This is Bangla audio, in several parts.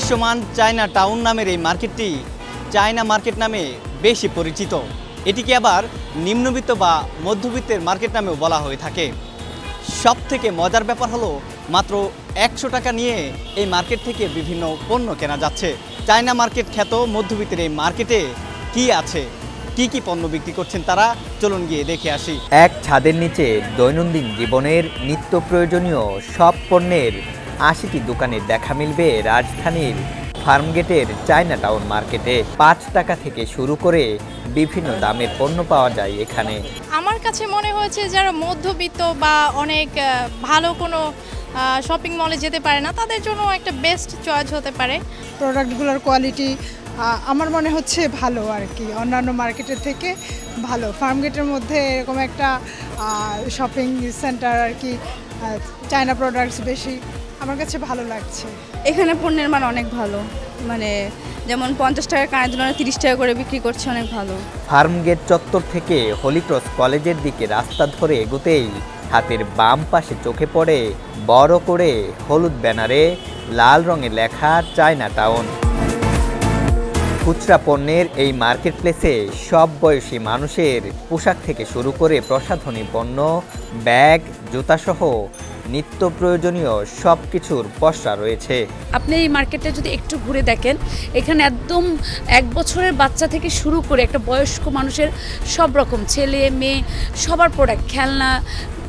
দৃশ্যমান চায়না টাউন নামের এই মার্কেটটি চায়না মার্কেট নামে বেশি পরিচিত। এটিকে আবার নিম্নবিত্ত বা মধ্যবিত্তের মার্কেট নামেও বলা হয়ে থাকে। সবথেকে মজার ব্যাপার হলো মাত্র 100 টাকা নিয়ে এই মার্কেট থেকে বিভিন্ন পণ্য কেনা যাচ্ছে। চায়না মার্কেট খ্যাত মধ্যবিত্তের এই মার্কেটে কি আছে, কি কি পণ্য বিক্রি করছেন তারা, চলুন গিয়ে দেখে আসি। এক ছাদের নিচে দৈনন্দিন জীবনের নিত্য প্রয়োজনীয় সব পণ্যের 80টি দোকানের দেখা মিলবে রাজধানীর ফার্মগেটের চায়না টাউন মার্কেটে। 5 টাকা থেকে শুরু করে বিভিন্ন দামের পণ্য পাওয়া যায় এখানে। আমার কাছে মনে হয়েছে যারা মধ্যবিত্ত বা অনেক ভালো কোনো শপিং মলে যেতে পারে না, তাদের জন্য একটা বেস্ট চয়েস হতে পারে। প্রোডাক্টগুলোর কোয়ালিটি আমার মনে হচ্ছে ভালো আর কি, অন্যান্য মার্কেটের থেকে ভালো। ফার্মগেটের মধ্যে এরকম একটা শপিং সেন্টার আর কি, চায়না প্রোডাক্টস বেশি, আমার কাছে ভালো লাগছে। এখানে পণ্যের মান অনেক ভালো, মানে যেমন 50 টাকার কানের দুল 30 টাকা করে বিক্রি করছে, অনেক ভালো। ফার্মগেট চত্বর থেকে হলিক্রস কলেজের দিকে রাস্তা ধরে এগোতেই হাতের বাম পাশে চোখে পড়ে বড় করে হলুদ ব্যানারে লাল রঙে লেখা চায়না টাউন। খুচরা পণ্যের এই মার্কেট প্লেসে সব বয়সী মানুষের পোশাক থেকে শুরু করে প্রসাধনী পণ্য, ব্যাগ, জুতাসহ নিত্য প্রয়োজনীয় সব কিছুর পসরা রয়েছে। আপনি এই মার্কেটে যদি একটু ঘুরে দেখেন, এখানে একদম 1 বছরের বাচ্চা থেকে শুরু করে একটা বয়স্ক মানুষের সব রকম, ছেলে মেয়ে সবার প্রোডাক্ট, খেলনা,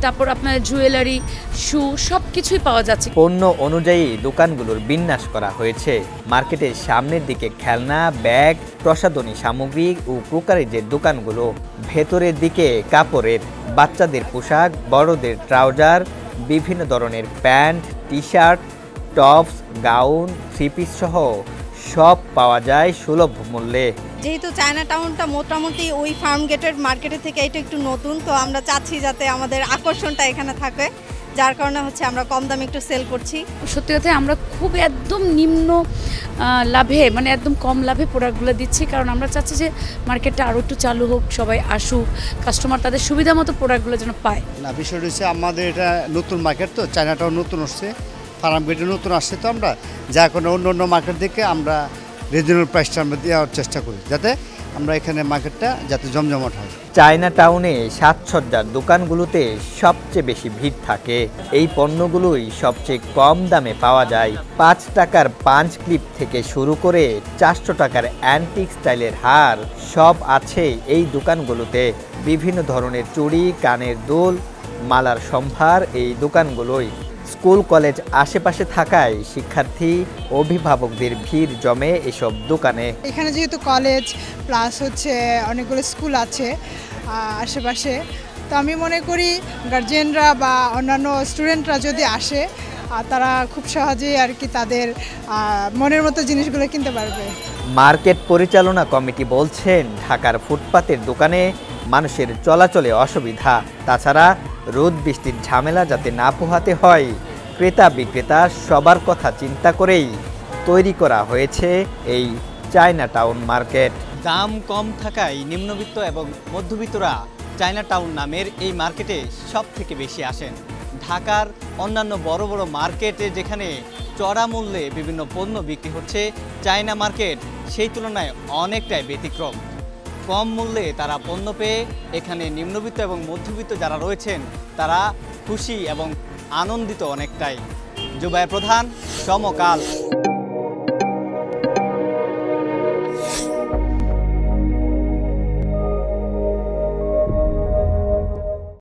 তারপর আপনার জুয়েলারি, শু, সব কিছুই পাওয়া যাচ্ছে। পণ্য অনুযায়ী দোকানগুলোর বিন্যাস করা হয়েছে। মার্কেটের সামনের দিকে খেলনা, ব্যাগ, প্রসাধনী সামগ্রী ও ক্রোকারিজের দোকানগুলো। ভেতরের দিকে কাপড়ের, বাচ্চাদের পোশাক, বড়দের ট্রাউজার, বিভিন্ন ধরনের pant, T shirt, tops, gown, three piece সহ সব পাওয়া যায় সুলভ মূল্যে। যেহেতু চায়না টাউনটা মোটামুটি ওই ফার্মগেটের মার্কেটের থেকে এটা একটু নতুন, তো আমরা চাচ্ছি যাতে আমাদের আকর্ষণটা এখানে থাকে, যার কারণে হচ্ছে আমরা কম দামে একটু সেল করছি। সত্যি কথা আমরা খুব একদম নিম্ন লাভে, মানে একদম কম লাভে প্রোডাক্টগুলো দিচ্ছি, কারণ আমরা চাচ্ছি যে মার্কেটটা আরও একটু চালু হোক, সবাই আসুক, কাস্টমার তাদের সুবিধা মতো প্রোডাক্টগুলো যেন পায়। না, বিষয়টা হচ্ছে আমাদের এটা নতুন মার্কেট, তো চায়না টাউন নতুন আসছে, ফার্মগেটে নতুন আসছে, তো আমরা যা কোনো অন্য মার্কেট থেকে আমরা রিজনেবল প্রাইসটা আমরা দেওয়ার চেষ্টা করি, যাতে আমরা এখানে মার্কেটটা যাতে জমজমাট হয়। চায়না টাউনে সাজসজ্জার দোকানগুলোতে সবচেয়ে বেশি ভিড় থাকে। এই পণ্যগুলোই সবচেয়ে কম দামে পাওয়া যায়। 5 টাকার পাঞ্চ ক্লিপ থেকে শুরু করে 400 টাকার অ্যান্টিক স্টাইলের হার সব আছে এই দোকানগুলোতে। বিভিন্ন ধরনের চুড়ি, কানের দুল, মালার সম্ভার এই দোকানগুলোই। স্কুল কলেজ আশেপাশে থাকায় শিক্ষার্থী, অভিভাবকদের ভিড় জমে এসব দোকানে। এখানে যেহেতু কলেজ প্লাস হচ্ছে অনেকগুলো স্কুল আছে আশেপাশে, তো আমি মনে করি গার্জিয়ানরা বা অন্যান্য স্টুডেন্টরা যদি আসে তারা খুব সহজেই আর কি তাদের মনের মতো জিনিসগুলো কিনতে পারবে। মার্কেট পরিচালনা কমিটি বলছেন, ঢাকার ফুটপাতের দোকানে মানুষের চলাচলে অসুবিধা, তাছাড়া রোদ বৃষ্টির ঝামেলা যাতে না পোহাতে হয়, ক্রেতা বিক্রেতা সবার কথা চিন্তা করেই তৈরি করা হয়েছে এই চায়না টাউন মার্কেট। দাম কম থাকায় নিম্নবিত্ত এবং মধ্যবিত্তরা চায়না টাউন নামের এই মার্কেটে সব থেকে বেশি আসেন। ঢাকার অন্যান্য বড় বড় মার্কেটে যেখানে চড়া মূল্যে বিভিন্ন পণ্য বিক্রি হচ্ছে, চায়না মার্কেট সেই তুলনায় অনেকটাই ব্যতিক্রম। কম মূল্যে তারা পণ্য পেয়ে এখানে নিম্নবিত্ত এবং মধ্যবিত্ত যারা রয়েছেন তারা খুশি এবং আনন্দিত অনেকটাই। জুবায়ের প্রধান, সমকাল।